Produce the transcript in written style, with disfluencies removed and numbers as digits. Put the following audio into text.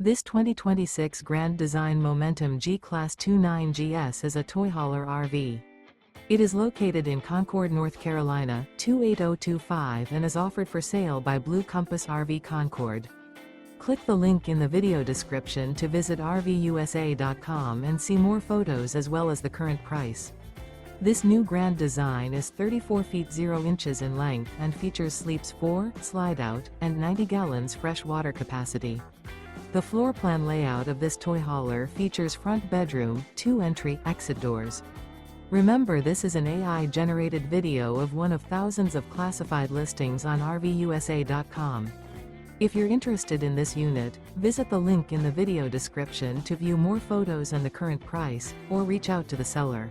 This 2026 Grand Design Momentum G-Class 29GS is a toy hauler RV. It is located in Concord, North Carolina, 28025 and is offered for sale by Blue Compass RV Concord. Click the link in the video description to visit RVUSA.com and see more photos as well as the current price. This new grand design is 34 feet 0 inches in length and features sleeps 4, Slideout, and 90 gallons fresh water capacity. The floor plan layout of this toy hauler features front bedroom, 2 entry, exit doors. Remember, this is an AI-generated video of one of thousands of classified listings on RVUSA.com. If you're interested in this unit, visit the link in the video description to view more photos and the current price, or reach out to the seller.